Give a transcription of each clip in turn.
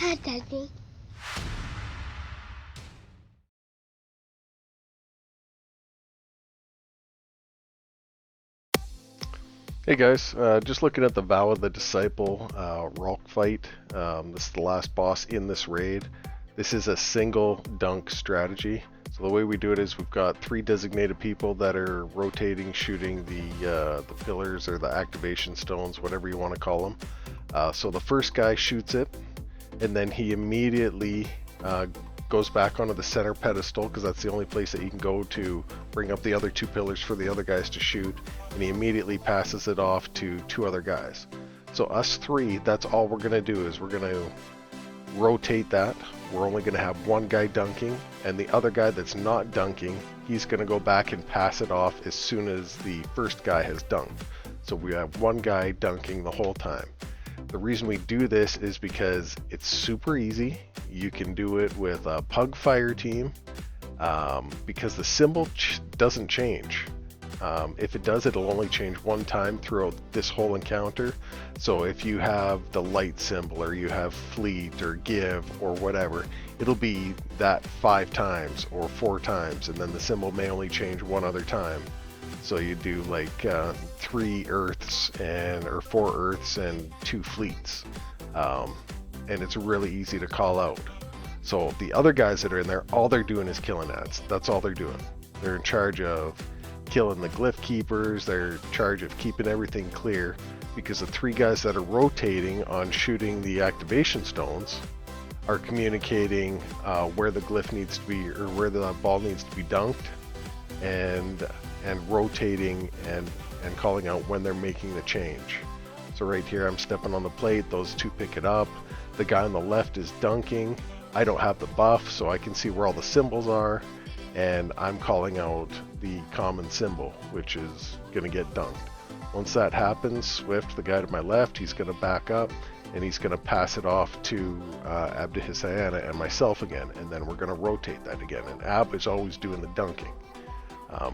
Hi, Daddy. Hey guys, just looking at the Vow of the Disciple Rhulk fight. This is the last boss in this raid. This is a single dunk strategy. So the way we do it is we've got 3 designated people that are rotating, shooting the pillars or the activation stones, whatever you want to call them. So the first guy shoots it, and then he immediately goes back onto the center pedestal because that's the only place that he can go to bring up the other 2 pillars for the other guys to shoot, and he immediately passes it off to 2 other guys. So us 3, that's all we're going to do is we're going to rotate that. We're only going to have 1 guy dunking, and the other guy that's not dunking, he's going to go back and pass it off as soon as the first guy has dunked. So we have 1 guy dunking the whole time. The reason we do this is because it's super easy. You can do it with a pug fire team because the symbol doesn't change. If it does, it'll only change 1 time throughout this whole encounter. So if you have the light symbol or you have fleet or give or whatever, it'll be that 5 times or 4 times, and then the symbol may only change 1 other time. So you do like 3 earths or 4 earths and 2 fleets, and it's really easy to call out. So the other guys that are in there, all they're doing is killing ads. That's all they're doing. They're in charge of killing the glyph keepers. They're in charge of keeping everything clear, because the 3 guys that are rotating on shooting the activation stones are communicating where the glyph needs to be, or where the ball needs to be dunked, and rotating and calling out when they're making the change. So right here I'm stepping on the plate, those 2 pick it up. The guy on the left is dunking. I don't have the buff, so I can see where all the symbols are, and I'm calling out the common symbol, which is going to get dunked. Once that happens, Swift, the guy to my left, he's going to back up and he's going to pass it off to Abdihisayana and myself again, and then we're going to rotate that again, and Ab is always doing the dunking.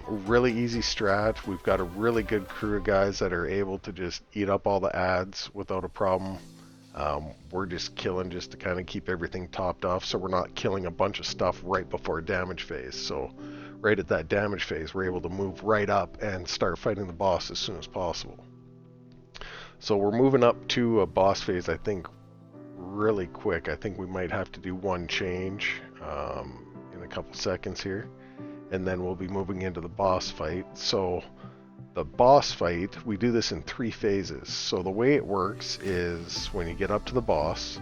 Really easy strat. We've got a really good crew of guys that are able to just eat up all the ads without a problem. We're just killing just to kind of keep everything topped off, so we're not killing a bunch of stuff right before damage phase. So right at that damage phase, we're able to move right up and start fighting the boss as soon as possible. So we're moving up to a boss phase, I think, really quick. I think we might have to do 1 change in a couple seconds here, and then we'll be moving into the boss fight. So the boss fight, we do this in 3 phases. So the way it works is when you get up to the boss,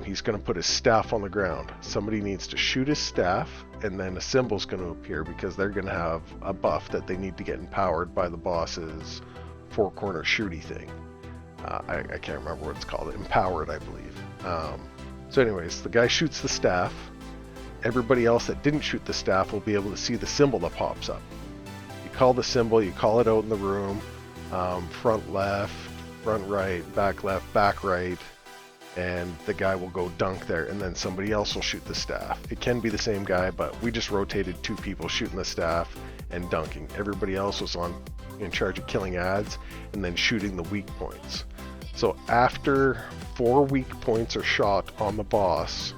he's going to put his staff on the ground. Somebody needs to shoot his staff, and then a symbol's going to appear because they're going to have a buff that they need to get empowered by the boss's 4-corner shooty thing. I can't remember what it's called. Empowered, I believe. So anyways, the guy shoots the staff. Everybody else that didn't shoot the staff will be able to see the symbol that pops up. You call the symbol, you call it out in the room, front left, front right, back left, back right, and the guy will go dunk there, and then somebody else will shoot the staff. It can be the same guy, but we just rotated 2 people shooting the staff and dunking. Everybody else was in charge of killing ads and then shooting the weak points. So after 4 weak points are shot on the boss,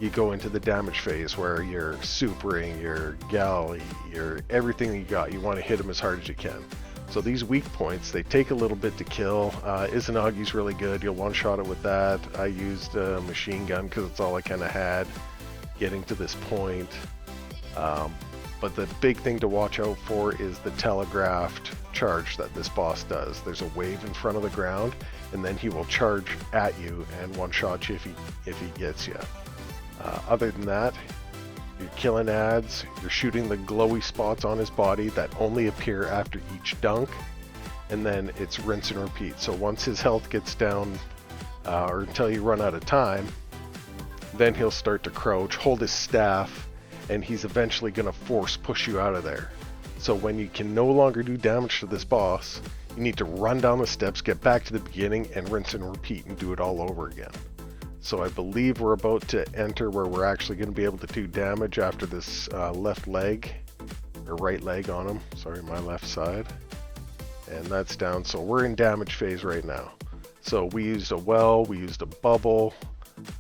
you go into the damage phase where you're supering, your galley, your everything you got. You want to hit them as hard as you can. So these weak points, they take a little bit to kill. Izanagi's really good. You'll one-shot it with that. I used a machine gun because it's all I kind of had getting to this point. But the big thing to watch out for is the telegraphed charge that this boss does. There's a wave in front of the ground, and then he will charge at you and one-shot you if he gets you. Other than that, you're killing ads, you're shooting the glowy spots on his body that only appear after each dunk, and then it's rinse and repeat. So once his health gets down, or until you run out of time, then he'll start to crouch, hold his staff, and he's eventually going to push you out of there. So when you can no longer do damage to this boss, you need to run down the steps, get back to the beginning, and rinse and repeat and do it all over again. So I believe we're about to enter where we're actually going to be able to do damage after this left leg, or right leg on him. Sorry, my left side. And that's down. So we're in damage phase right now. So we used a well, we used a bubble,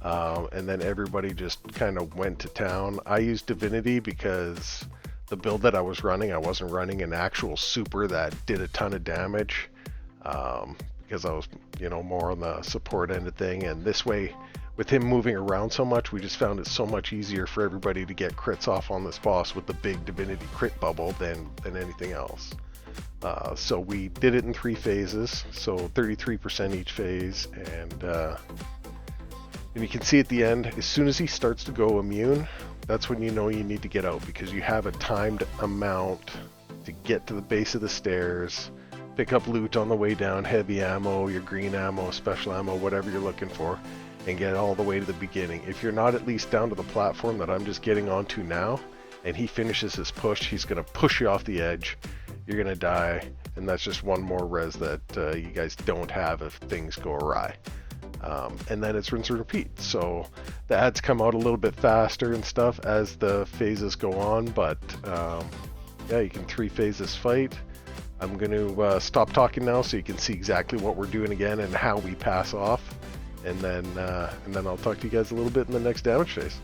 and then everybody just kind of went to town. I used divinity because the build that I was running, I wasn't running an actual super that did a ton of damage, because I was, more on the support end of thing. And this way, with him moving around so much, we just found it so much easier for everybody to get crits off on this boss with the big divinity crit bubble than anything else. So we did it in 3 phases, so 33% each phase, and you can see at the end, as soon as he starts to go immune, that's when you know you need to get out, because you have a timed amount to get to the base of the stairs, pick up loot on the way down, heavy ammo, your green ammo, special ammo, whatever you're looking for, and get all the way to the beginning. If you're not at least down to the platform that I'm just getting onto now, and he finishes his push, he's going to push you off the edge, you're going to die, and that's just one more res that you guys don't have if things go awry. And then it's rinse and repeat. So the ads come out a little bit faster and stuff as the phases go on, but yeah, you can 3 phases fight. I'm going to stop talking now so you can see exactly what we're doing again and how we pass off, and then I'll talk to you guys a little bit in the next damage phase.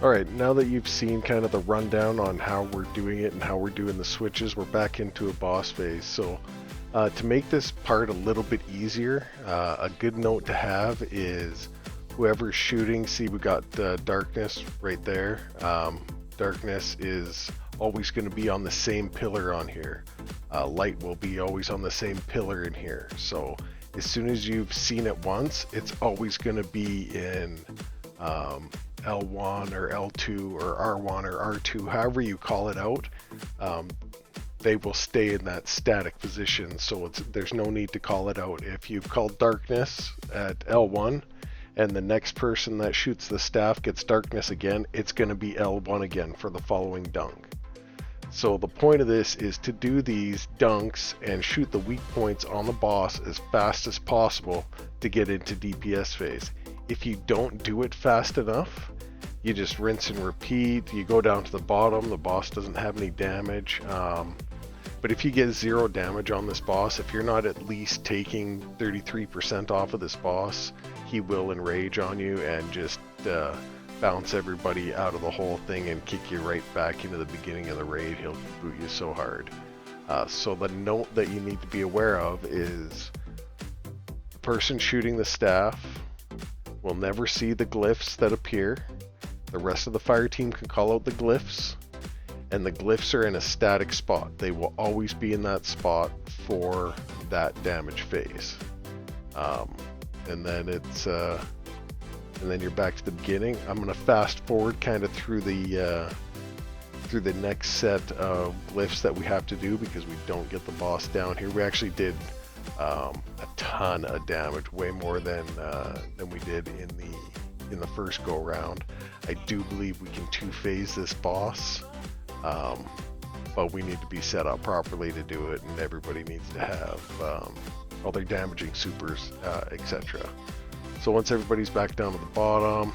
Alright, now that you've seen kind of the rundown on how we're doing it and how we're doing the switches, we're back into a boss phase. So to make this part a little bit easier, a good note to have is whoever's shooting, see we got darkness right there. Darkness is always going to be on the same pillar on here. Light will be always on the same pillar in here. So as soon as you've seen it once, it's always going to be in L1 or L2 or R1 or R2, however you call it out, they will stay in that static position, so there's no need to call it out. If you've called darkness at L1 and the next person that shoots the staff gets darkness again, it's going to be L1 again for the following dunk. So the point of this is to do these dunks and shoot the weak points on the boss as fast as possible to get into DPS phase. If you don't do it fast enough, you just rinse and repeat. You go down to the bottom, the boss doesn't have any damage. But if you get 0 damage on this boss, if you're not at least taking 33% off of this boss, he will enrage on you and just bounce everybody out of the whole thing and kick you right back into the beginning of the raid. He'll boot you so hard. So the note that you need to be aware of is the person shooting the staff will never see the glyphs that appear. The rest of the fire team can call out the glyphs, and the glyphs are in a static spot. They will always be in that spot for that damage phase. And then it's and then you're back to the beginning. I'm going to fast forward kind of through the next set of glyphs that we have to do because we don't get the boss down here. We actually did a ton of damage, way more than we did in the first go round. I do believe we can 2-phase this boss, but we need to be set up properly to do it, and everybody needs to have all their damaging supers, etc. So once everybody's back down to the bottom,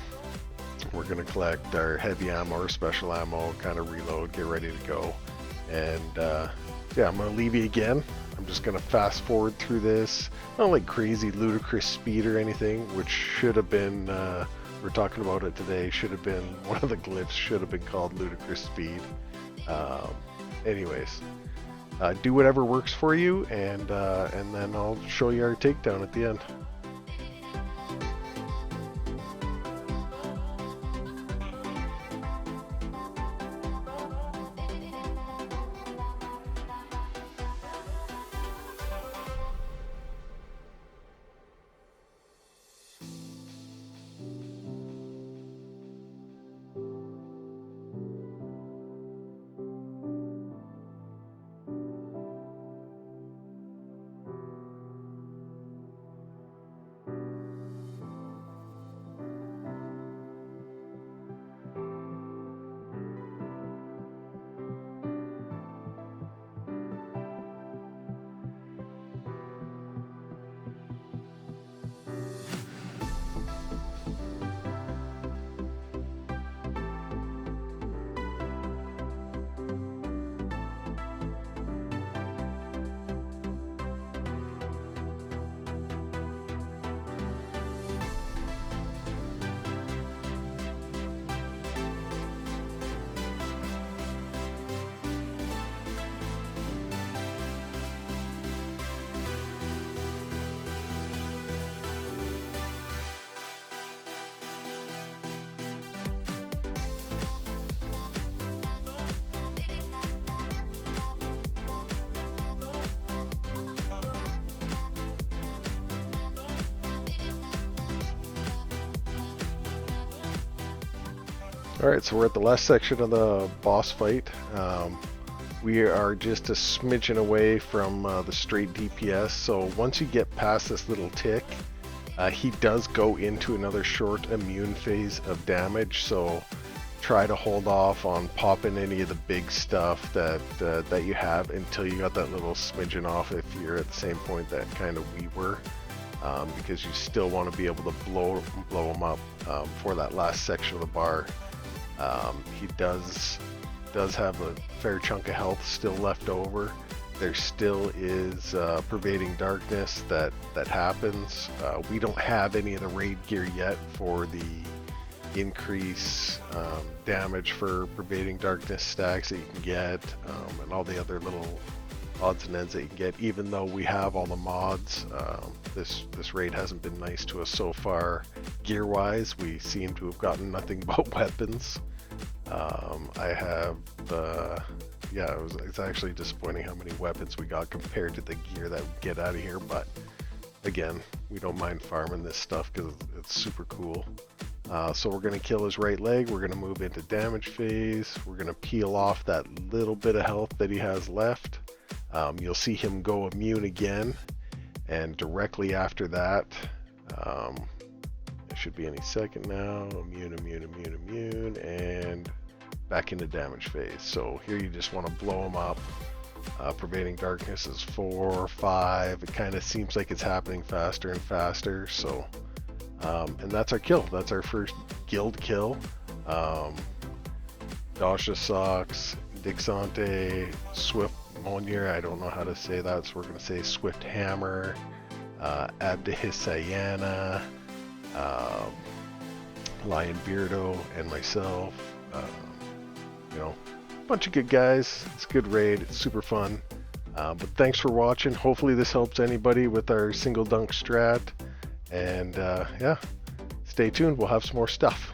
we're going to collect our heavy ammo or special ammo, kind of reload, get ready to go. And yeah, I'm going to leave you again. I'm just going to fast forward through this. Not like crazy ludicrous speed or anything, which should have been, we're talking about it today, should have been, one of the glyphs should have been called ludicrous speed. Anyways, do whatever works for you, and then I'll show you our takedown at the end. Alright, so we're at the last section of the boss fight. We are just a smidgen away from the straight DPS, so once you get past this little tick, he does go into another short immune phase of damage, so try to hold off on popping any of the big stuff that you have until you got that little smidgen off if you're at the same point that kind of we were, because you still want to be able to blow him up for that last section of the bar. He does have a fair chunk of health still left over. There still is pervading darkness that happens. We don't have any of the raid gear yet for the increase damage for pervading darkness stacks that you can get, and all the other little odds and ends that you can get. Even though we have all the mods, this raid hasn't been nice to us so far. Gear wise, we seem to have gotten nothing but weapons. I have yeah, it's actually disappointing how many weapons we got compared to the gear that we get out of here, but again, we don't mind farming this stuff because it's super cool. So we're going to kill his right leg. We're going to move into damage phase. We're going to peel off that little bit of health that he has left. You'll see him go immune again. And directly after that, it should be any second now. Immune, and back into damage phase. So here you just want to blow him up. Pervading darkness is 4, 5. It kind of seems like it's happening faster and faster. So, and that's our kill. That's our first guild kill. Dasha Socks, Dixante, Swift Monier. I don't know how to say that, so we're going to say Swift Hammer, Abdehisayana, Lion Beardo, and myself. You know, bunch of good guys. It's a good raid. It's super fun. But thanks for watching. Hopefully this helps anybody with our single dunk strat. And yeah, stay tuned. We'll have some more stuff.